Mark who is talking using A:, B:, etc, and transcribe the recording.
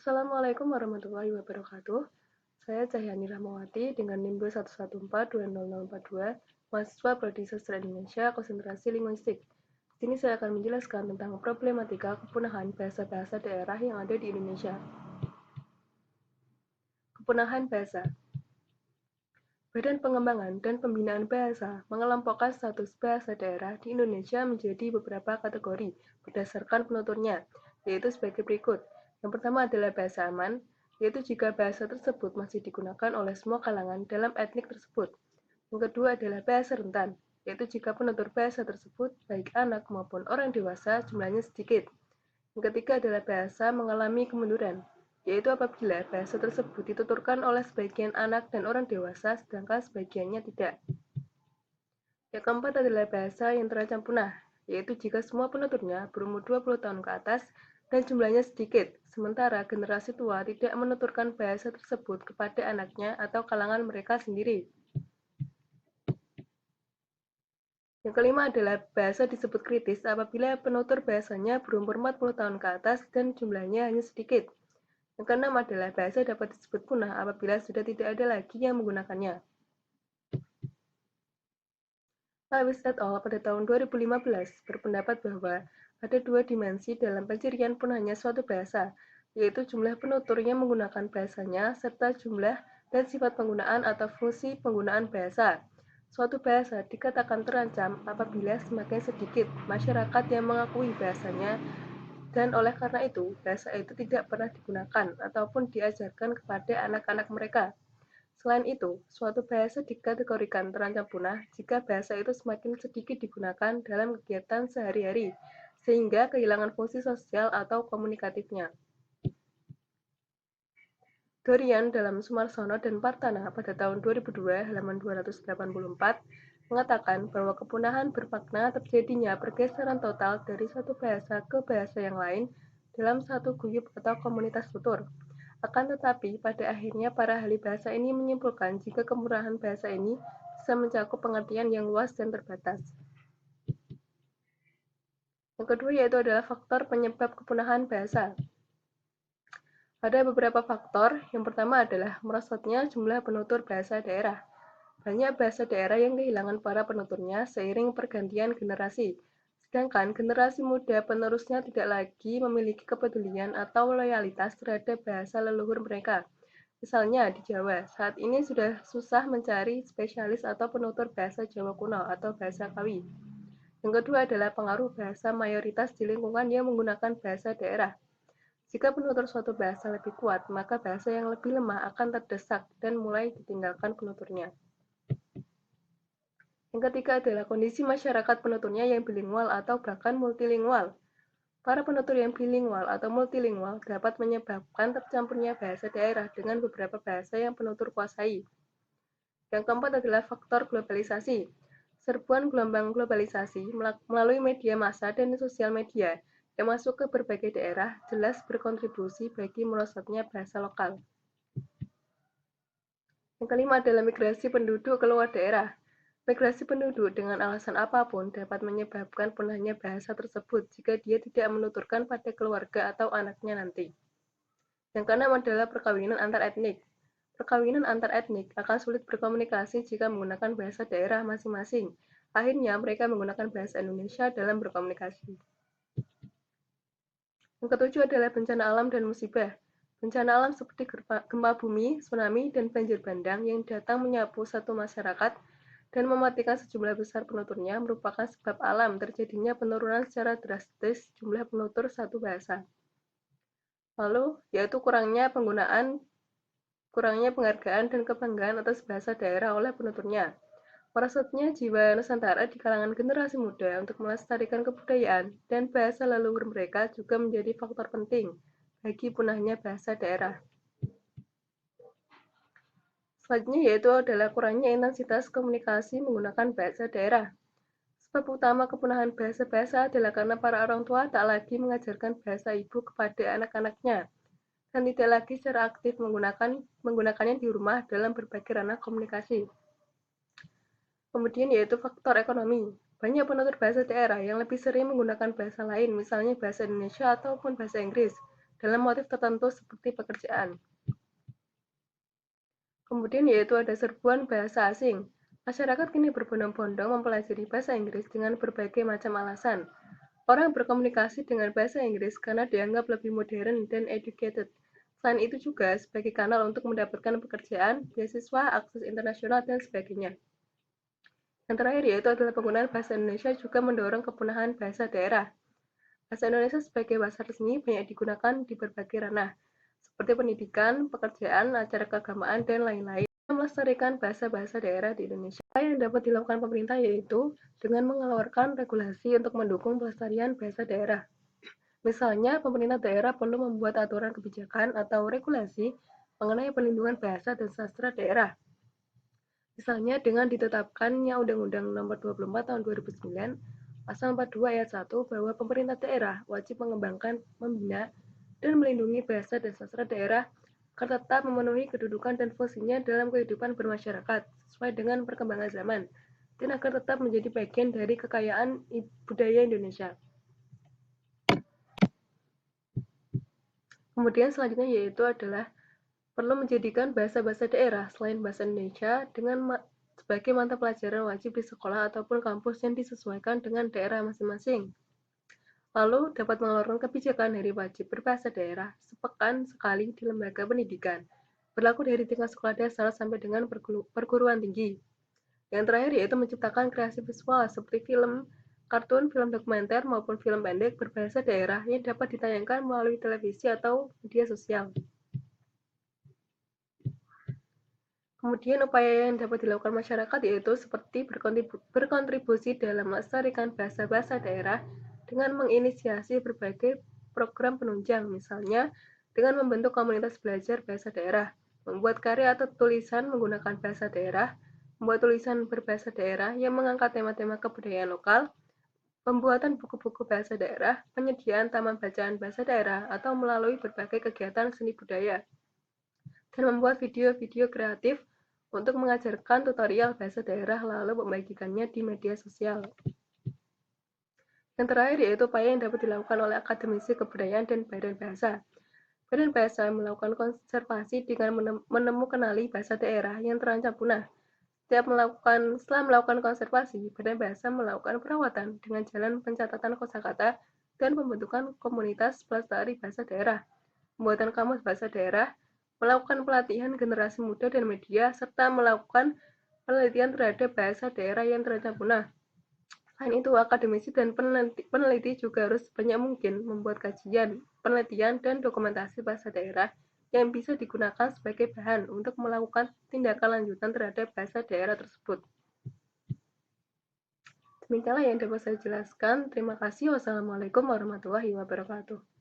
A: Assalamualaikum warahmatullahi wabarakatuh. Saya Cahyani Rahmawati dengan NIM 114200042, mahasiswa Prodi Sastra Indonesia, konsentrasi linguistik. Di sini saya akan menjelaskan tentang problematika kepunahan bahasa-bahasa daerah yang ada di Indonesia. Kepunahan bahasa. Badan Pengembangan dan Pembinaan Bahasa mengelompokkan status bahasa daerah di Indonesia menjadi beberapa kategori berdasarkan penuturnya, yaitu sebagai berikut. Yang pertama adalah bahasa aman, yaitu jika bahasa tersebut masih digunakan oleh semua kalangan dalam etnik tersebut. Yang kedua adalah bahasa rentan, yaitu jika penutur bahasa tersebut, baik anak maupun orang dewasa, jumlahnya sedikit. Yang ketiga adalah bahasa mengalami kemunduran, yaitu apabila bahasa tersebut dituturkan oleh sebagian anak dan orang dewasa, sedangkan sebagiannya tidak. Yang keempat adalah bahasa yang terancam punah, yaitu jika semua penuturnya berumur 20 tahun ke atas dan jumlahnya sedikit, sementara generasi tua tidak menuturkan bahasa tersebut kepada anaknya atau kalangan mereka sendiri. Yang kelima adalah bahasa disebut kritis apabila penutur bahasanya berumur 40 tahun ke atas dan jumlahnya hanya sedikit. Yang keenam adalah bahasa dapat disebut punah apabila sudah tidak ada lagi yang menggunakannya. Lewis et al. Pada tahun 2015 berpendapat bahwa ada dua dimensi dalam pencirian punahnya suatu bahasa, yaitu jumlah penutur yang menggunakan bahasanya serta jumlah dan sifat penggunaan atau fungsi penggunaan bahasa. Suatu bahasa dikatakan terancam apabila semakin sedikit masyarakat yang mengakui bahasanya dan oleh karena itu, bahasa itu tidak pernah digunakan ataupun diajarkan kepada anak-anak mereka. Selain itu, suatu bahasa dikategorikan terancam punah jika bahasa itu semakin sedikit digunakan dalam kegiatan sehari-hari, sehingga kehilangan fungsi sosial atau komunikatifnya. Dorian dalam Sumarsono dan Partana pada tahun 2002 halaman 284 mengatakan bahwa kepunahan bermakna terjadinya pergeseran total dari satu bahasa ke bahasa yang lain dalam satu guyup atau komunitas tutur. Akan tetapi, pada akhirnya para ahli bahasa ini menyimpulkan jika kepunahan bahasa ini bisa mencakup pengertian yang luas dan terbatas. Yang kedua yaitu adalah faktor penyebab kepunahan bahasa. Ada beberapa faktor. Yang pertama adalah merosotnya jumlah penutur bahasa daerah. Banyak bahasa daerah yang kehilangan para penuturnya seiring pergantian generasi. Sedangkan generasi muda penerusnya tidak lagi memiliki kepedulian atau loyalitas terhadap bahasa leluhur mereka. Misalnya di Jawa, saat ini sudah susah mencari spesialis atau penutur bahasa Jawa kuno atau bahasa Kawi. Yang kedua adalah pengaruh bahasa mayoritas di lingkungan yang menggunakan bahasa daerah. Jika penutur suatu bahasa lebih kuat, maka bahasa yang lebih lemah akan terdesak dan mulai ditinggalkan penuturnya. Yang ketiga adalah kondisi masyarakat penuturnya yang bilingual atau bahkan multilingual. Para penutur yang bilingual atau multilingual dapat menyebabkan tercampurnya bahasa daerah dengan beberapa bahasa yang penutur kuasai. Yang keempat adalah faktor globalisasi. Serbuan gelombang globalisasi melalui media massa dan sosial media yang masuk ke berbagai daerah jelas berkontribusi bagi merosotnya bahasa lokal. Yang kelima adalah migrasi penduduk keluar daerah. Migrasi penduduk dengan alasan apapun dapat menyebabkan punahnya bahasa tersebut jika dia tidak menuturkan pada keluarga atau anaknya nanti. Yang keenam adalah perkawinan antar etnik. Perkawinan antar etnik akan sulit berkomunikasi jika menggunakan bahasa daerah masing-masing. Akhirnya mereka menggunakan bahasa Indonesia dalam berkomunikasi. Yang ketujuh adalah bencana alam dan musibah. Bencana alam seperti gempa bumi, tsunami, dan banjir bandang yang datang menyapu satu masyarakat dan mematikan sejumlah besar penuturnya merupakan sebab alam terjadinya penurunan secara drastis jumlah penutur satu bahasa. Lalu, yaitu kurangnya penghargaan dan kebanggaan atas bahasa daerah oleh penuturnya. Merosotnya jiwa Nusantara di kalangan generasi muda untuk melestarikan kebudayaan dan bahasa leluhur mereka juga menjadi faktor penting bagi punahnya bahasa daerah. Selanjutnya yaitu adalah kurangnya intensitas komunikasi menggunakan bahasa daerah. Sebab utama kepunahan bahasa-bahasa adalah karena para orang tua tak lagi mengajarkan bahasa ibu kepada anak-anaknya dan tidak lagi secara aktif menggunakannya di rumah dalam berbagai ranah komunikasi. Kemudian yaitu faktor ekonomi. Banyak penutur bahasa daerah yang lebih sering menggunakan bahasa lain, misalnya bahasa Indonesia ataupun bahasa Inggris, dalam motif tertentu seperti pekerjaan. Kemudian yaitu ada serbuan bahasa asing. Masyarakat kini berbondong-bondong mempelajari bahasa Inggris dengan berbagai macam alasan. Orang berkomunikasi dengan bahasa Inggris karena dianggap lebih modern dan educated. Selain itu juga sebagai kanal untuk mendapatkan pekerjaan, beasiswa, akses internasional, dan sebagainya. Yang terakhir yaitu adalah penggunaan bahasa Indonesia juga mendorong kepunahan bahasa daerah. Bahasa Indonesia sebagai bahasa resmi banyak digunakan di berbagai ranah, seperti pendidikan, pekerjaan, acara keagamaan, dan lain-lain. Melestarikan bahasa-bahasa daerah di Indonesia. Apa yang dapat dilakukan pemerintah yaitu dengan mengeluarkan regulasi untuk mendukung pelestarian bahasa daerah. Misalnya, pemerintah daerah perlu membuat aturan kebijakan atau regulasi mengenai perlindungan bahasa dan sastra daerah. Misalnya dengan ditetapkannya Undang-Undang Nomor 24 Tahun 2009, Pasal 42 Ayat 1 bahwa pemerintah daerah wajib mengembangkan, membina, dan melindungi bahasa dan sastra daerah agar tetap memenuhi kedudukan dan fungsinya dalam kehidupan bermasyarakat sesuai dengan perkembangan zaman dan agar tetap menjadi bagian dari kekayaan budaya Indonesia. Kemudian selanjutnya yaitu adalah perlu menjadikan bahasa-bahasa daerah selain bahasa Indonesia dengan sebagai mata pelajaran wajib di sekolah ataupun kampus yang disesuaikan dengan daerah masing-masing. Lalu dapat mengeluarkan kebijakan hari wajib berbahasa daerah sepekan sekali di lembaga pendidikan, berlaku dari tingkat sekolah dasar sampai dengan perguruan tinggi. Yang terakhir yaitu menciptakan kreasi visual seperti film, kartun, film dokumenter, maupun film pendek berbahasa daerah yang dapat ditayangkan melalui televisi atau media sosial. Kemudian upaya yang dapat dilakukan masyarakat yaitu seperti berkontribusi dalam melestarikan bahasa-bahasa daerah dengan menginisiasi berbagai program penunjang, misalnya dengan membentuk komunitas belajar bahasa daerah, membuat karya atau tulisan menggunakan bahasa daerah, membuat tulisan berbahasa daerah yang mengangkat tema-tema kebudayaan lokal, pembuatan buku-buku bahasa daerah, penyediaan taman bacaan bahasa daerah, atau melalui berbagai kegiatan seni budaya, dan membuat video-video kreatif untuk mengajarkan tutorial bahasa daerah lalu membagikannya di media sosial. Yang terakhir yaitu upaya yang dapat dilakukan oleh akademisi kebudayaan dan badan bahasa. Badan bahasa melakukan konservasi dengan menemukan bahasa daerah yang terancam punah. Setelah melakukan konservasi, Badan Bahasa melakukan perawatan dengan jalan pencatatan kosakata dan pembentukan komunitas pelestari bahasa daerah, pembuatan kamus bahasa daerah, melakukan pelatihan generasi muda dan media, serta melakukan penelitian terhadap bahasa daerah yang terancam punah. Selain itu, akademisi dan peneliti juga harus sebanyak mungkin membuat kajian, penelitian, dan dokumentasi bahasa daerah yang bisa digunakan sebagai bahan untuk melakukan tindakan lanjutan terhadap bahasa daerah tersebut. Demikianlah yang dapat saya jelaskan. Terima kasih. Wassalamualaikum warahmatullahi wabarakatuh.